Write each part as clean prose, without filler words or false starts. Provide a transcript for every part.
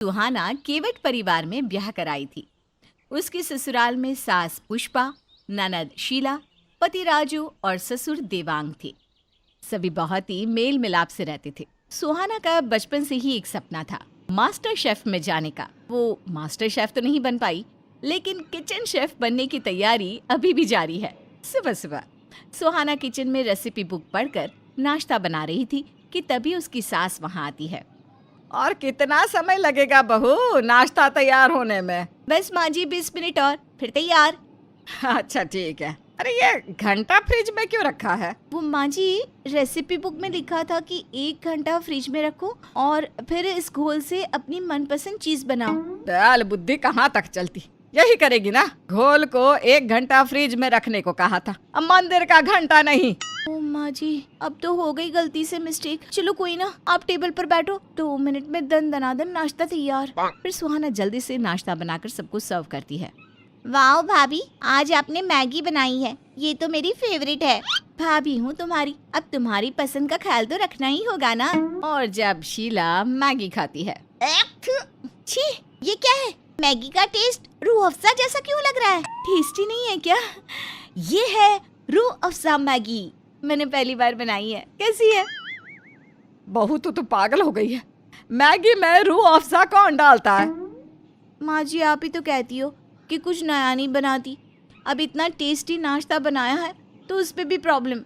सुहाना केवट परिवार में ब्याह कराई थी। उसके ससुराल में सास पुष्पा, ननद शीला, पति राजू और ससुर देवांग थे। सभी बहुत ही मेल मिलाप से रहते थे। सुहाना का बचपन से ही एक सपना था, मास्टर शेफ में जाने का। वो मास्टर शेफ तो नहीं बन पाई, लेकिन किचन शेफ बनने की तैयारी अभी भी जारी है। सुबह सुबह सुहाना किचन में रेसिपी बुक पढ़कर नाश्ता बना रही थी कि तभी उसकी सास वहाँ आती है। और कितना समय लगेगा बहू नाश्ता तैयार होने में? बस माँ जी 20 मिनट और फिर तैयार। अच्छा ठीक है। अरे ये घंटा फ्रिज में क्यों रखा है? वो माँ जी, रेसिपी बुक में लिखा था कि 1 घंटा फ्रिज में रखो और फिर इस घोल से अपनी मनपसंद चीज बनाओ। दयाल बुद्धि कहाँ तक चलती, यही करेगी ना। घोल को 1 घंटा फ्रिज में रखने को कहा था, अब मंदिर का घंटा नहीं। ओ माँ जी, अब तो हो गई गलती से मिस्टेक। चलो कोई ना, आप टेबल पर बैठो, 2 मिनट में दनादन नाश्ता तैयार। फिर सुहाना जल्दी से नाश्ता बनाकर सबको सर्व करती है। वाओ भाभी, आज आपने मैगी बनाई है, ये तो मेरी फेवरेट है। भाभी हूँ तुम्हारी, अब तुम्हारी पसंद का ख्याल तो रखना ही होगा ना। और जब शीला मैगी खाती है, छी, ये क्या है? मैगी का टेस्ट रूह अफ़ज़ा जैसा क्यों लग रहा है? टेस्टी नहीं है क्या? ये है रूह अफ़ज़ा मैगी, मैंने पहली बार बनाई है। कैसी है? बहू तो पागल हो गई है। मैगी में रूह अफ़ज़ा कौन डालता है? माँ जी, आप ही तो कहती हो कि कुछ नया नहीं बनाती। अब इतना टेस्टी नाश्ता बनाया है तो उस पे भी प्रॉब्लम।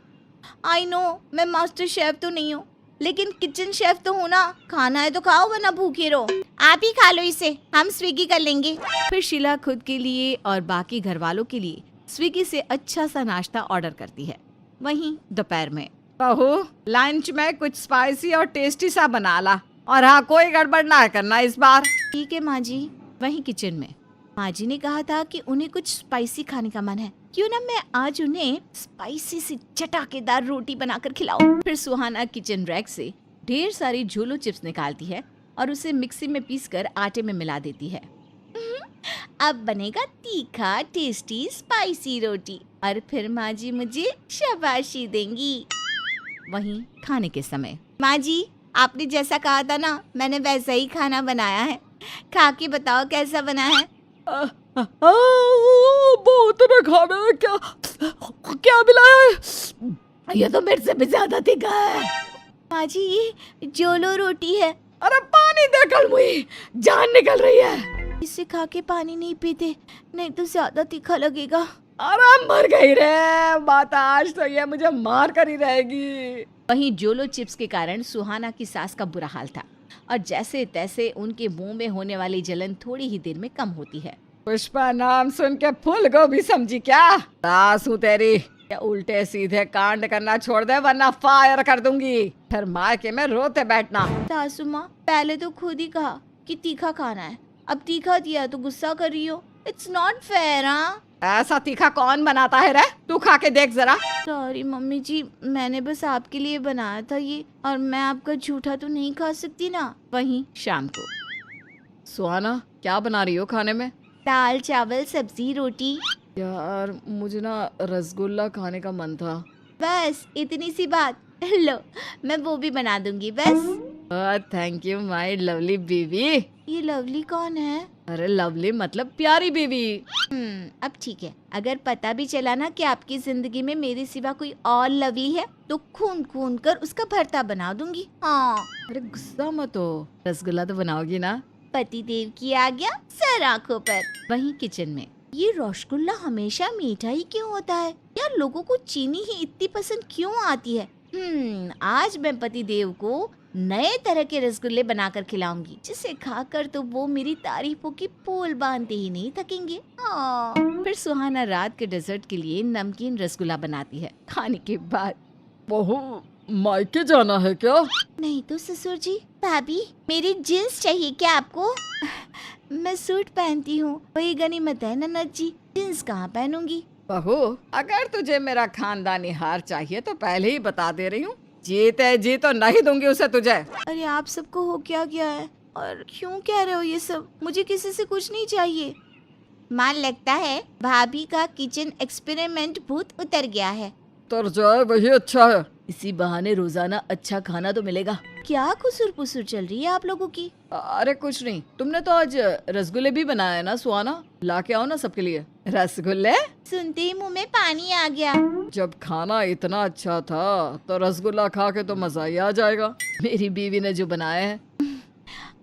आई नो, मैं मास्टर शेफ तो नहीं हूँ, लेकिन किचन शेफ तो हूँ ना। खाना है तो खाओ, वरना भूखे रहो। आप ही खा लो इसे, हम स्विगी कर लेंगे। फिर शीला खुद के लिए और बाकी घर वालों के लिए स्विगी से अच्छा सा नाश्ता ऑर्डर करती है। वहीं दोपहर में, बहू लंच में कुछ स्पाइसी और टेस्टी सा बना ला, और हाँ कोई गड़बड़ ना करना इस बार। ठीक है माँ जी। वहीं किचन में माँ जी ने कहा था कि उन्हें कुछ स्पाइसी खाने का मन है, क्यों ना मैं आज उन्हें स्पाइसी सी चटाकेदार रोटी बनाकर खिलाऊं। फिर सुहाना किचन रैक से ढेर सारी झोलो चिप्स निकालती है और उसे मिक्सी में पीसकर आटे में मिला देती है। अब बनेगा तीखा टेस्टी स्पाइसी रोटी, और फिर माँ जी मुझे शाबाशी देंगी। वहीं खाने के समय, माँ जी आपने जैसा कहा था ना, मैंने वैसा ही खाना बनाया है, खा के बताओ कैसा बना है। बहुत ने खाना है क्या? क्या मिलाया है? ये तो मेरे से भी ज्यादा तीखा है। माँ जी ये जोलो रोटी है। अरे पानी दे कल मुई, जान निकल रही है। इसे खा के पानी नहीं पीते, नहीं तो ज्यादा तीखा लगेगा। अरे मर गई रे बात, आज तो ये मुझे मार कर ही रहेगी। वहीं जोलो चिप्स के कारण सुहाना की सास का बुरा हाल था, और जैसे तैसे उनके मुंह में होने वाली जलन थोड़ी ही देर में कम होती है। पुष्पा नाम सुन के फूल गोभी समझी क्या? सास हूँ तेरी, या उल्टे सीधे कांड करना छोड़ दे वरना फायर कर दूंगी। फिर मायके में रोते बैठना। सासू माँ, पहले तो खुद ही कहा कि तीखा खाना है, अब तीखा दिया तो गुस्सा कर रही हो। It's not fair. ऐसा तीखा कौन बनाता है रे? तू खा के देख जरा। सॉरी मम्मी जी, मैंने बस आपके लिए बनाया था ये, और मैं आपका झूठा तो नहीं खा सकती ना। वहीं शाम को, सुहाना क्या बना रही हो खाने में? दाल चावल सब्जी रोटी। यार मुझे ना रसगुल्ला खाने का मन था। बस इतनी सी बात, लो मैं वो भी बना दूंगी बस। थैंक यू माय लवली बीवी। ये लवली कौन है? अरे लवली मतलब प्यारी बीवी। अब ठीक है, अगर पता भी चला ना कि आपकी जिंदगी में मेरे सिवा कोई और लवली है, तो खून खून कर उसका भरता बना दूंगी। हाँ। अरे गुस्सा मत हो, रसगुल्ला तो बनाओगी ना? पति देव की आज्ञा सर आंखों पर। वहीं किचन में, ये रसगुल्ला हमेशा मीठा ही क्यों होता है यार? लोगों को चीनी ही इतनी पसंद क्यों आती है? आज मैं पति देव को नए तरह के रसगुल्ले बनाकर खिलाऊंगी, जिसे खाकर तो वो मेरी तारीफों की पोल बांधते ही नहीं थकेंगे। फिर सुहाना रात के डेजर्ट के लिए नमकीन रसगुल्ला बनाती है। खाने के बाद, बहू मायके जाना है क्या? नहीं तो ससुर जी। भाभी मेरी जींस चाहिए क्या आपको? मैं सूट पहनती हूँ, वही गनीमत है ननद जी, जींस कहाँ पहनूंगी। बहू अगर तुझे मेरा खानदानी हार चाहिए तो पहले ही बता दे रही हूँ, जीते जी तो नहीं दूंगी उसे तुझे। अरे आप सबको हो क्या गया है, और क्यों कह रहे हो ये सब? मुझे किसी से कुछ नहीं चाहिए। माँ लगता है भाभी का किचन एक्सपेरिमेंट भूत उतर गया है। उतर जाए वही अच्छा है। इसी बहाने रोजाना अच्छा खाना तो मिलेगा। क्या खुसुर पुसुर चल रही है आप लोगों की? अरे कुछ नहीं, तुमने तो आज रसगुल्ले भी बनाए ना सुहाना, ला के आओ ना सबके लिए रसगुल्ले। सुनते ही मुंह में पानी आ गया। जब खाना इतना अच्छा था तो रसगुल्ला खा के तो मजा ही आ जाएगा। मेरी बीवी ने जो बनाया है।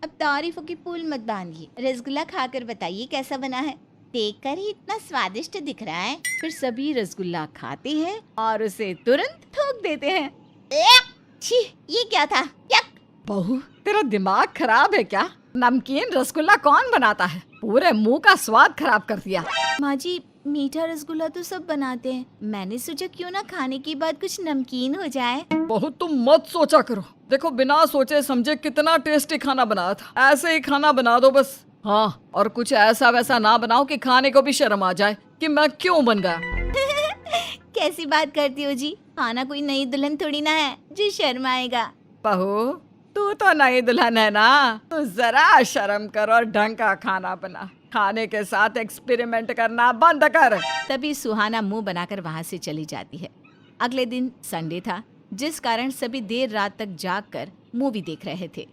अब तारीफों की पुल मत बांधिए, रसगुल्ला खाकर बताइए कैसा बना है। देखकर ही इतना स्वादिष्ट दिख रहा है। फिर सभी रसगुल्ला खाते हैं और उसे तुरंत थूक देते हैं। छी, ये क्या था? बहू, तेरा दिमाग खराब है क्या? नमकीन रसगुल्ला कौन बनाता है? पूरे मुंह का स्वाद खराब कर दिया। माँ जी, मीठा रसगुल्ला तो सब बनाते हैं, मैंने सोचा क्यों ना खाने के बाद कुछ नमकीन हो जाए। बहुत तुम मत सोचा करो। देखो, बिना सोचे समझे कितना टेस्टी खाना बनाया था। ऐसे ही खाना बना दो बस। हाँ, और कुछ ऐसा वैसा ना बनाओ कि खाने को भी शर्म आ जाए कि मैं क्यों बन गया। कैसी बात करती हो जी? खाना कोई नई दुल्हन थोड़ी ना है जो शर्म आएगा। बहू, तू तो नई दुल्हन है ना, तू जरा शर्म कर और ढंग का खाना बना। खाने के साथ एक्सपेरिमेंट करना बंद कर। तभी सुहाना मुंह बनाकर वहाँ से चली जाती है। अगले दिन संडे था, जिस कारण सभी देर रात तक जागकर मूवी देख रहे थे।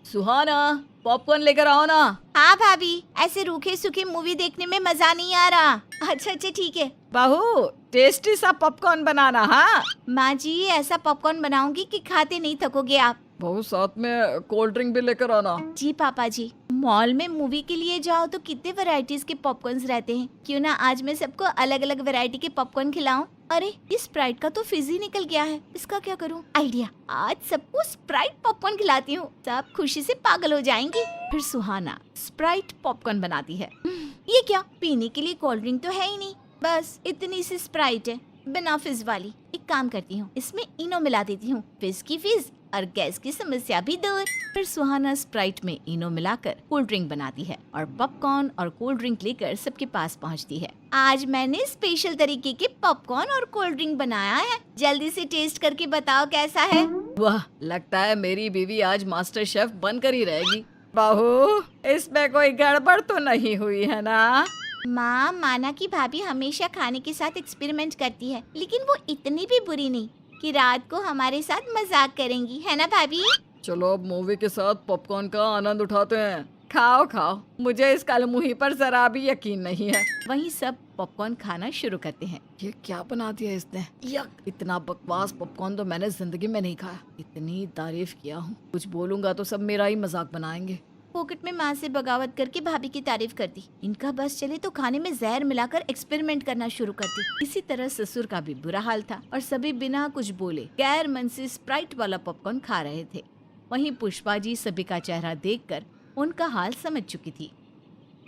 सुहाना, पॉपकॉर्न लेकर आओ ना। हाँ भाभी, ऐसे रूखे सूखे मूवी देखने में मजा नहीं आ रहा। अच्छा ठीक है। बहू, टेस्टी सा पॉपकॉर्न बनाना। हाँ माँ जी, ऐसा पॉपकॉर्न बनाऊंगी कि खाते नहीं थकोगे आप। बहू, साथ में कोल्ड ड्रिंक भी लेकर आना। जी पापा जी। मॉल में मूवी के लिए जाओ तो कितने वैरायटीज के पॉपकॉर्न्स रहते हैं। क्यों ना आज मैं सबको अलग अलग वैरायटी के पॉपकॉर्न खिलाऊं। अरे, इस स्प्राइट का तो फिज ही निकल गया है, इसका क्या करूं? आइडिया, आज सबको स्प्राइट पॉपकॉर्न खिलाती हूँ, सब खुशी से पागल हो जाएंगी। फिर सुहाना स्प्राइट पॉपकॉर्न बनाती है। ये क्या, पीने के लिए कोल्ड ड्रिंक तो है ही नहीं, बस इतनी सी स्प्राइट है बिना फिज वाली। एक काम करती हूँ, इसमें इनो मिला देती हूँ, फिज की फिज और गैस की समस्या भी दूर। फिर सुहाना स्प्राइट में इनो मिलाकर कोल्ड ड्रिंक बनाती है और पॉपकॉर्न और कोल्ड ड्रिंक लेकर सबके पास पहुंचती है। आज मैंने स्पेशल तरीके के पॉपकॉर्न और कोल्ड ड्रिंक बनाया है, जल्दी से टेस्ट करके बताओ कैसा है। वाह, लगता है मेरी बीवी आज मास्टर शेफ बनकर ही रहेगी। बहू, इसमें कोई गड़बड़ तो नहीं हुई है ना? माँ, माना कि भाभी हमेशा खाने के साथ एक्सपेरिमेंट करती है, लेकिन वो इतनी भी बुरी नहीं कि रात को हमारे साथ मजाक करेंगी, है ना भाभी? चलो अब मूवी के साथ पॉपकॉर्न का आनंद उठाते हैं। खाओ खाओ, मुझे इस कलमुही पर जरा भी यकीन नहीं है। वहीं सब पॉपकॉर्न खाना शुरू करते हैं। ये क्या बना दिया इसने? यक, इतना बकवास पॉपकॉर्न तो मैंने जिंदगी में नहीं खाया। इतनी तारीफ किया हूँ, कुछ बोलूंगा तो सब मेरा ही मजाक बनाएंगे। पॉकेट में माँ से बगावत करके भाभी की तारीफ करती। इनका बस चले तो खाने में जहर मिलाकर एक्सपेरिमेंट करना शुरू करती। इसी तरह ससुर का भी बुरा हाल था और सभी बिना कुछ बोले गैर मन से स्प्राइट वाला पॉपकॉर्न खा रहे थे। वहीं पुष्पा जी सभी का चेहरा देखकर उनका हाल समझ चुकी थी।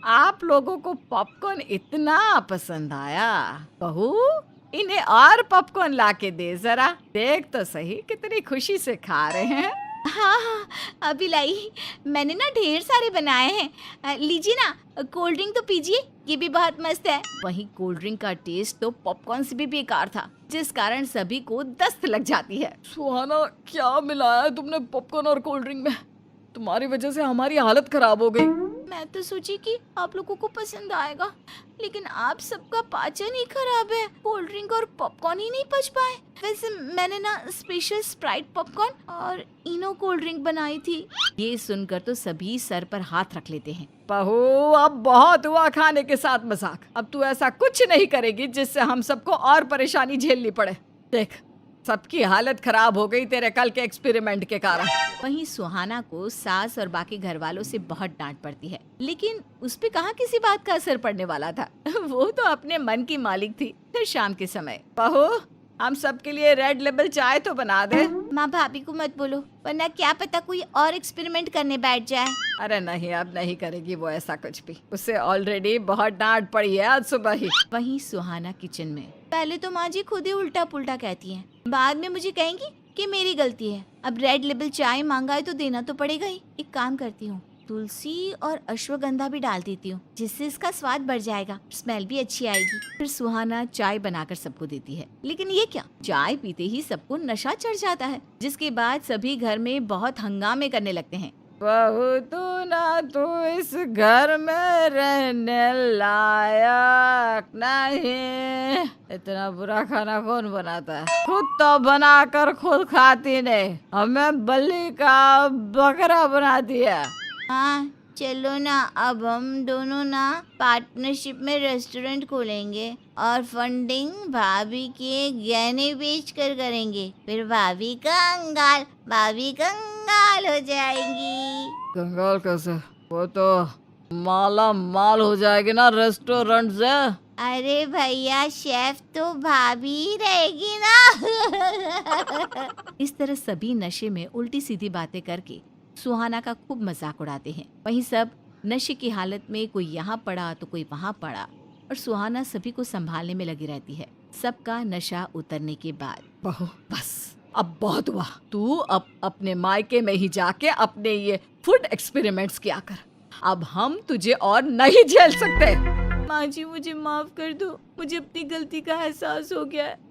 आप लोगों को पॉपकॉर्न इतना पसंद आया? बहू, इन्हें और पॉपकॉर्न लाके दे जरा, देख तो सही कितनी खुशी से खा रहे हैं। हाँ, अभी लाई, मैंने ना ढेर सारे बनाए हैं। लीजिए ना, कोल्ड ड्रिंक तो पीजिए, ये भी बहुत मस्त है। वहीं कोल्ड ड्रिंक का टेस्ट तो पॉपकॉर्न से भी बेकार था, जिस कारण सभी को दस्त लग जाती है। सुहाना, क्या मिलाया है तुमने पॉपकॉर्न और कोल्ड ड्रिंक में? तुम्हारी वजह से हमारी हालत खराब हो गई। मैं तो सोची कि आप लोगों को पसंद आएगा, लेकिन आप सबका पाचन ही खराब है, कोल्ड ड्रिंक और पॉपकॉर्न ही नहीं पच पाए। वैसे मैंने ना स्पेशल स्प्राइट पॉपकॉर्न और इनो कोल्ड ड्रिंक बनाई थी। ये सुनकर तो सभी सर पर हाथ रख लेते हैं। बहू, अब बहुत हुआ खाने के साथ मजाक। अब तू ऐसा कुछ नहीं करेगी जिससे हम सबको और परेशानी झेलनी पड़े। देख, सबकी हालत खराब हो गई तेरे कल के एक्सपेरिमेंट के कारण। वहीं सुहाना को सास और बाकी घर वालों से बहुत डांट पड़ती है, लेकिन उस पे कहाँ किसी बात का असर पड़ने वाला था। वो तो अपने मन की मालिक थी। फिर शाम के समय, बहू, हम सबके लिए रेड लेबल चाय तो बना दे। माँ, भाभी को मत बोलो, वरना क्या पता कोई और एक्सपेरिमेंट करने बैठ जाए। अरे नहीं, अब नहीं करेगी वो ऐसा कुछ भी। उसे ऑलरेडी बहुत डांट पड़ी है आज सुबह ही। वहीं सुहाना किचन में, पहले तो माँ जी खुद ही उल्टा पुल्टा कहती हैं, बाद में मुझे कहेंगी कि मेरी गलती है। अब रेड लेबल चाय मांगा है तो देना तो पड़ेगा ही। एक काम करती हूँ, तुलसी और अश्वगंधा भी डाल देती हूँ, जिससे इसका स्वाद बढ़ जाएगा, स्मेल भी अच्छी आएगी। फिर सुहाना चाय बनाकर सबको देती है, लेकिन ये क्या, चाय पीते ही सबको नशा चढ़ जाता है, जिसके बाद सभी घर में बहुत हंगामे करने लगते हैं। बहू, तू सुना तू इस घर में रहने लायक नहीं। इतना बुरा खाना कौन बनाता है? खुद तो बनाकर खुद खाती नहीं, हमें बलि का बकरा बना दिया। हाँ चलो ना, अब हम दोनों ना पार्टनरशिप में रेस्टोरेंट खोलेंगे और फंडिंग भाभी के गहने बेच कर करेंगे। फिर भाभी कंगाल हो जाएंगी। कंगाल कैसे? वो तो माला माल हो जाएगी ना रेस्टोरेंट से। अरे भैया, शेफ तो भाभी ही रहेगी ना। इस तरह सभी नशे में उल्टी सीधी बातें करके सुहाना का खूब मजाक उड़ाते हैं। वहीं सब नशे की हालत में कोई यहाँ पड़ा तो कोई वहाँ पड़ा और सुहाना सभी को संभालने में लगी रहती है। सबका नशा उतरने के बाद बहू बस अब बहुत हुआ। तू अब अपने मायके में ही जाके अपने ये फूड एक्सपेरिमेंट्स किया कर। अब हम तुझे और नहीं झेल सकते। माँ जी मुझे माफ कर दो, मुझे अपनी गलती का एहसास हो गया है।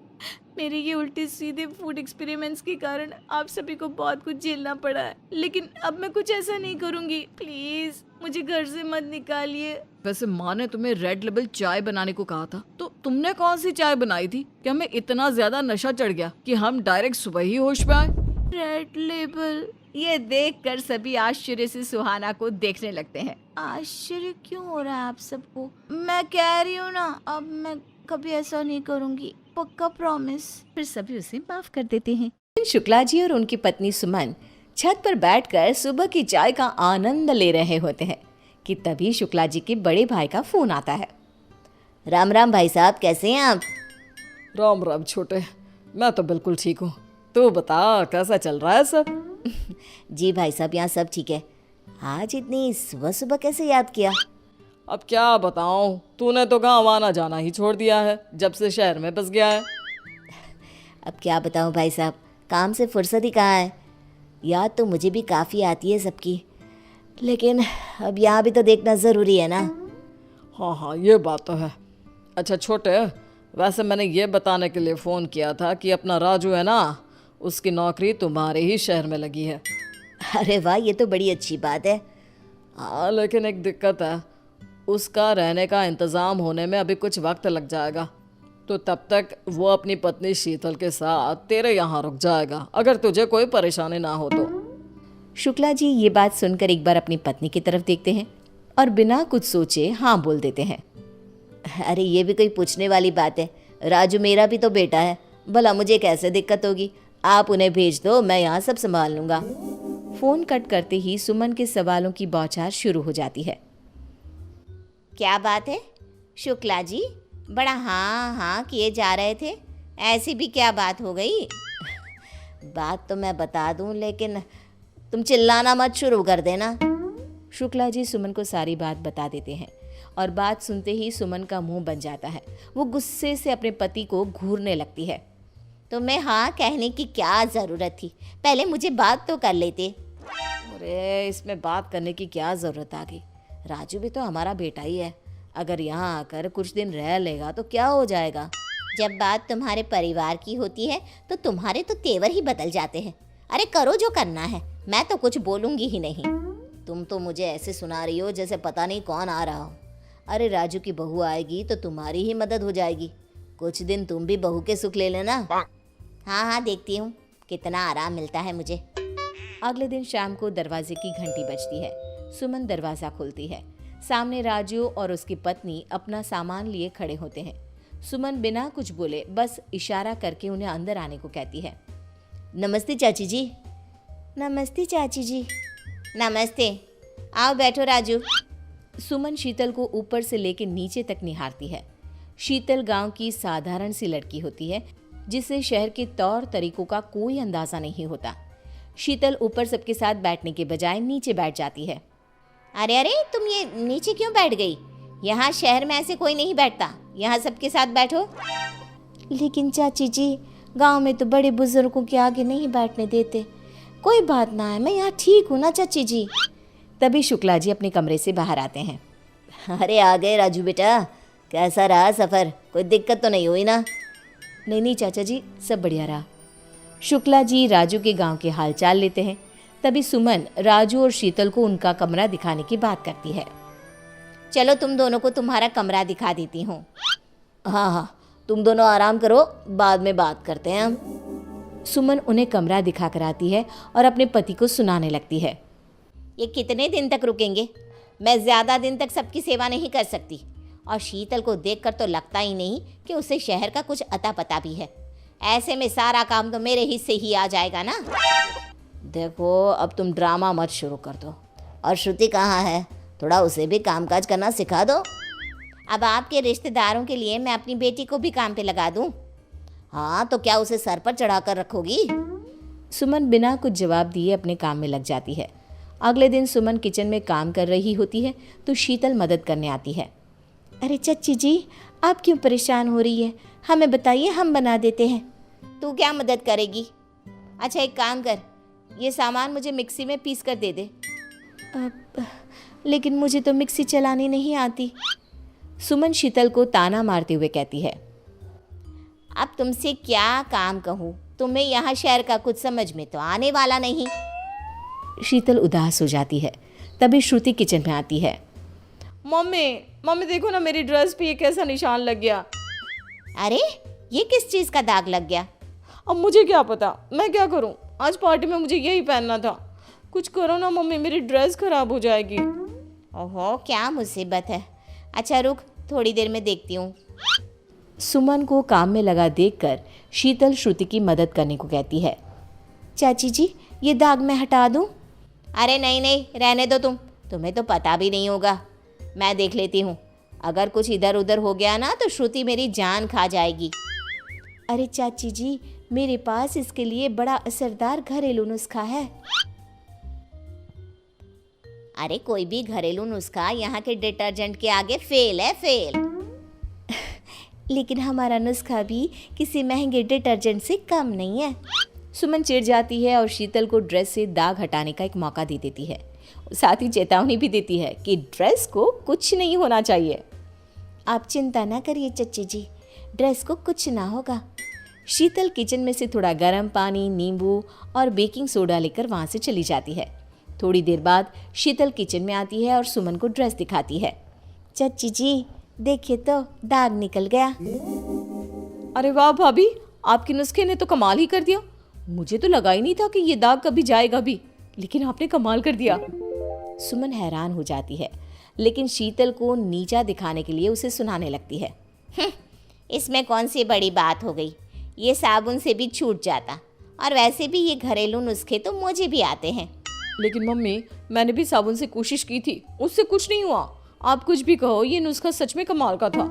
मेरे ये उल्टे सीधे फूड एक्सपेरिमेंट्स के कारण आप सभी को बहुत कुछ झेलना पड़ा है, लेकिन अब मैं कुछ ऐसा नहीं करूंगी। प्लीज मुझे घर से मत निकालिए। वैसे माँ ने तुम्हें रेड लेबल चाय बनाने को कहा था, तो तुमने कौन सी चाय बनाई थी कि हमें इतना ज्यादा नशा चढ़ गया कि हम डायरेक्ट सुबह ही होश में आए? Red label. ये देखकर सभी आश्चर्य से सुहाना को देखने लगते हैं। आश्चर्य क्यों हो रहा है आप सबको? मैं कह रही हूँ ना, अब मैं कभी ऐसा नहीं करूंगी, पक्का प्रॉमिस। फिर सभी उसे माफ कर देते हैं। शुक्ला जी और उनकी पत्नी सुमन छत पर बैठकर सुबह की चाय का आनंद ले रहे होते हैं कि तभी शुक्ला जी के बड़े भाई का फोन आता है। राम राम भाई साहब, कैसे हैं आप? राम राम छोटे, मैं तो बिल्कुल ठीक हूँ। तू बता कैसा चल रहा है सब? जी भाई साहब, यहाँ सब ठीक है। आज इतनी सुबह सुबह कैसे याद किया? अब क्या बताऊं, तूने तो गाँव आना जाना ही छोड़ दिया है जब से शहर में बस गया है। अब क्या बताऊं भाई साहब, काम से फुर्सत ही कहाँ है। याद तो मुझे भी काफ़ी आती है सबकी, लेकिन अब यहाँ भी तो देखना ज़रूरी है ना। हाँ हाँ, ये बात तो है। अच्छा छोटे, वैसे मैंने ये बताने के लिए फ़ोन किया था कि अपना राजू है ना, उसकी नौकरी तुम्हारे ही शहर में लगी है। अरे वाह, ये तो बड़ी अच्छी बात है। हाँ, लेकिन एक दिक्कत है, उसका रहने का इंतज़ाम होने में अभी कुछ वक्त लग जाएगा, तो तब तक वो अपनी पत्नी शीतल के साथ तेरे यहाँ रुक जाएगा, अगर तुझे कोई परेशानी ना हो तो। शुक्ला जी ये बात सुनकर एक बार अपनी पत्नी की तरफ देखते हैं और बिना कुछ सोचे हाँ बोल देते हैं। अरे ये भी कोई पूछने वाली बात है, राजू मेरा भी तो बेटा है, भला मुझे कैसे दिक्कत होगी? आप उन्हें भेज दो, मैं यहाँ सब संभाल लूँगा। फ़ोन कट करते ही सुमन के सवालों की बौछार शुरू हो जाती है। क्या बात है शुक्ला जी, बड़ा हाँ हाँ किए जा रहे थे, ऐसी भी क्या बात हो गई? बात तो मैं बता दूं, लेकिन तुम चिल्लाना मत शुरू कर देना। शुक्ला जी सुमन को सारी बात बता देते हैं और बात सुनते ही सुमन का मुंह बन जाता है। वो गुस्से से अपने पति को घूरने लगती है। तुम्हें हाँ कहने की क्या ज़रूरत थी, पहले मुझे बात तो कर लेते। अरे इसमें बात करने की क्या ज़रूरत आ गई? राजू भी तो हमारा बेटा ही है, अगर यहाँ आकर कुछ दिन रह लेगा तो क्या हो जाएगा? जब बात तुम्हारे परिवार की होती है तो तुम्हारे तो तेवर ही बदल जाते हैं। अरे करो जो करना है, मैं तो कुछ बोलूँगी ही नहीं। तुम तो मुझे ऐसे सुना रही हो जैसे पता नहीं कौन आ रहा हो। अरे राजू की बहू आएगी तो तुम्हारी ही मदद हो जाएगी, कुछ दिन तुम भी बहू के सुख ले लेना। हाँ हाँ देखती हूँ कितना आराम मिलता है मुझे। अगले दिन शाम को दरवाजे की घंटी बजती है। सुमन दरवाज़ा खोलती है। सामने राजू और उसकी पत्नी अपना सामान लिए खड़े होते हैं। सुमन बिना कुछ बोले बस इशारा करके उन्हें अंदर आने को कहती है। नमस्ते चाची जी। नमस्ते चाची जी। नमस्ते, आओ बैठो राजू। सुमन शीतल को ऊपर से लेकर नीचे तक निहारती है। शीतल गांव की साधारण सी लड़की होती है जिसे शहर के तौर तरीकों का कोई अंदाज़ा नहीं होता। शीतल ऊपर सबके साथ बैठने के बजाय नीचे बैठ जाती है। अरे अरे तुम ये नीचे क्यों बैठ गई? यहाँ शहर में ऐसे कोई नहीं बैठता, यहाँ सबके साथ बैठो। लेकिन चाची जी गांव में तो बड़े बुजुर्गों के आगे नहीं बैठने देते। कोई बात ना है, मैं यहाँ ठीक हूँ ना चाची जी। तभी शुक्ला जी अपने कमरे से बाहर आते हैं। अरे आ गए राजू बेटा, कैसा रहा सफ़र? कोई दिक्कत तो नहीं हुई ना? नहीं चाचा जी, सब बढ़िया रहा। शुक्ला जी राजू के गांव के हालचाल लेते हैं। तभी सुमन राजू और शीतल को उनका कमरा दिखाने की बात करती है। चलो तुम दोनों को तुम्हारा कमरा दिखा देती हूँ। हाँ हाँ, तुम दोनों आराम करो, बाद में बात करते हैं हम। सुमन उन्हें कमरा दिखा कर आती है और अपने पति को सुनाने लगती है। ये कितने दिन तक रुकेंगे? मैं ज़्यादा दिन तक सबकी सेवा नहीं कर सकती, और शीतल को देखकर तो लगता ही नहीं कि उसे शहर का कुछ अता पता भी है। ऐसे में सारा काम तो मेरे हिस्से ही आ जाएगा ना। देखो, अब तुम ड्रामा मत शुरू कर दो। और श्रुति कहाँ है? थोड़ा उसे भी कामकाज करना सिखा दो। अब आपके रिश्तेदारों के लिए मैं अपनी बेटी को भी काम पे लगा दूं? हाँ, तो क्या उसे सर पर चढ़ा कर रखोगी? सुमन बिना कुछ जवाब दिए अपने काम में लग जाती है। अगले दिन सुमन किचन में काम कर रही होती है तो शीतल मदद करने आती है। अरे चच्ची जी, आप क्यों परेशान हो रही है? हमें बताइए, हम बना देते हैं। तू क्या मदद करेगी? अच्छा एक काम कर, ये सामान मुझे मिक्सी में पीस कर दे दे। लेकिन मुझे तो मिक्सी चलानी नहीं आती, सुमन शीतल को ताना मारते हुए कहती है। अब तुमसे क्या काम कहूँ, तुम्हें यहाँ शहर का कुछ समझ में तो आने वाला नहीं। शीतल उदास हो जाती है। तभी श्रुति किचन में आती है। मम्मी देखो ना, मेरी ड्रेस पे ये कैसा निशान लग गया। अरे ये किस चीज़ का दाग लग गया? अब मुझे क्या पता, मैं क्या करूं? आज पार्टी में मुझे यही पहनना था। कुछ करो ना मम्मी, मेरी ड्रेस खराब हो जाएगी। ओहो, क्या मुसीबत है। अच्छा रुक, थोड़ी देर में देखती हूँ। सुमन को काम में लगा देखकर शीतल श्रुति की मदद करने को कहती है। चाची जी, ये दाग मैं हटा दूँ? अरे नहीं नहीं, रहने दो तुम्हें तो पता भी नहीं होगा। मैं देख लेती हूँ, अगर कुछ इधर उधर हो गया ना तो श्रुति मेरी जान खा जाएगी। अरे चाची जी, मेरे पास इसके लिए बड़ा असरदार घरेलू नुस्खा है। अरे कोई भी घरेलू नुस्खा यहाँ के डिटर्जेंट के आगे फेल है, फेल। लेकिन हमारा नुस्खा भी किसी महंगे डिटर्जेंट से कम नहीं है। सुमन चिढ़ जाती है और शीतल को ड्रेस से दाग हटाने का एक मौका दे देती है। साथ ही चेतावनी भी देती है कि ड्रेस को कुछ नहीं होना चाहिए। आप चिंता ना करिए चच्ची जी, ड्रेस को कुछ ना होगा। शीतल किचन में से थोड़ा गर्म पानी, नींबू और बेकिंग सोडा लेकर वहाँ से चली जाती है। थोड़ी देर बाद शीतल किचन में आती है और सुमन को ड्रेस दिखाती है। चच्ची जी देखिए तो, दाग निकल गया। अरे वाह भाभी, आपके नुस्खे ने तो कमाल ही कर दिया। मुझे तो लगा ही नहीं था कि ये दाग कभी जाएगा भी, लेकिन आपने कमाल कर दिया। सुमन हैरान हो जाती है, लेकिन शीतल को नीचा दिखाने के लिए उसे सुनाने लगती है। इसमें कौन सी बड़ी बात हो गई, ये साबुन से भी छूट जाता, और वैसे भी ये घरेलू नुस्खे तो मुझे भी आते हैं। लेकिन मम्मी, मैंने भी साबुन से कोशिश की थी, उससे कुछ नहीं हुआ। आप कुछ भी कहो, ये नुस्खा सच में कमाल का था।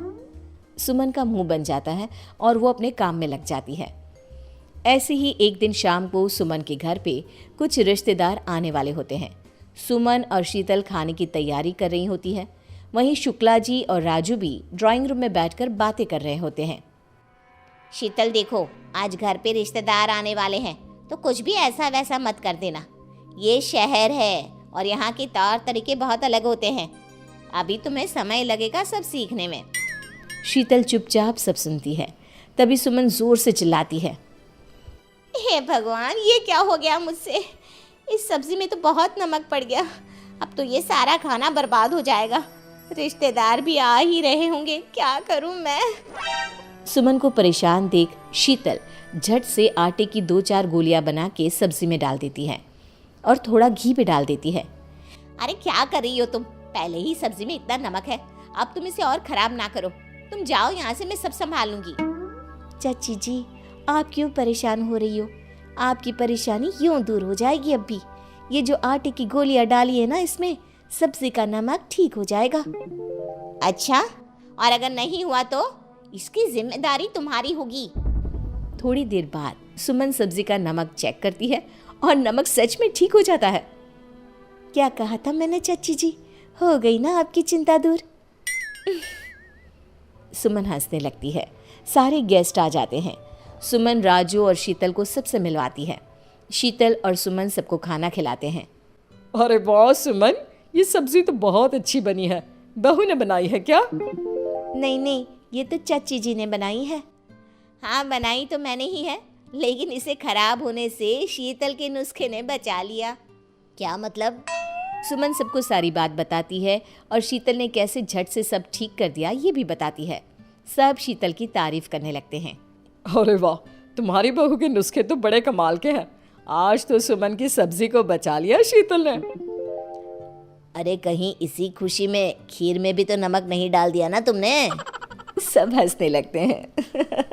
सुमन का मुंह बन जाता है और वो अपने काम में लग जाती है। ऐसे ही एक दिन शाम को सुमन के घर पे कुछ रिश्तेदार आने वाले होते हैं। सुमन और शीतल खाने की तैयारी कर रही होती है। वहीं शुक्ला जी और राजू भी ड्राइंग रूम में बैठकर बातें कर रहे होते हैं। शीतल देखो, आज घर पे रिश्तेदार आने वाले हैं, तो कुछ भी ऐसा वैसा मत कर देना। ये शहर है और यहाँ के तौर तरीके बहुत अलग होते हैं। अभी तुम्हें समय लगेगा सब सीखने में। शीतल चुपचाप सब सुनती है। तभी सुमन जोर से चिल्लाती है। हे भगवान, ये क्या हो गया मुझसे? इस सब्जी में तो बहुत नमक पड़ गया। अब तो ये सारा खाना बर्बाद हो जाएगा। रिश्तेदार भी आ ही रहे होंगे, क्या करूं मैं? सुमन को परेशान देख शीतल झट से आटे की 2-4 गोलियां बना के सब्जी में डाल देती है और थोड़ा घी भी डाल देती है। अरे क्या कर रही हो तुम? पहले ही सब्जी में इतना नमक है, अब तुम इसे और खराब ना करो। तुम जाओ यहाँ से, मैं सब संभाल लूंगी। चाची जी, आप क्यों परेशान हो रही हो? आपकी परेशानी यूं दूर हो जाएगी। अब भी ये जो आटे की गोलियां डाली है ना, इसमें सब्जी का नमक ठीक हो जाएगा। अच्छा, और अगर नहीं हुआ तो इसकी जिम्मेदारी तुम्हारी होगी। थोड़ी देर बाद सुमन सब्जी का नमक चेक करती है और नमक सच में ठीक हो जाता है। क्या कहा था मैंने चाची जी? हो गई ना आपकी चिंता दूर? सुमन हंसने लगती है। सारे गेस्ट आ जाते हैं। सुमन राजू और शीतल को सबसे मिलवाती है। शीतल और सुमन सबको खाना खिलाते हैं। अरे वाह सुमन, ये सब्जी तो बहुत अच्छी बनी है। बहू ने बनाई है क्या? नहीं नहीं, ये तो चाची जी ने बनाई है। हाँ, बनाई तो मैंने ही है, लेकिन इसे खराब होने से शीतल के नुस्खे ने बचा लिया। क्या मतलब? सुमन सबको सारी बात बताती है और शीतल ने कैसे झट से सब ठीक कर दिया ये भी बताती है। सब शीतल की तारीफ करने लगते हैं। अरे वाह, तुम्हारी बहू के नुस्खे तो बड़े कमाल के हैं। आज तो सुमन की सब्जी को बचा लिया शीतल ने। अरे कहीं इसी खुशी में खीर में भी तो नमक नहीं डाल दिया ना तुमने? सब हंसने लगते हैं।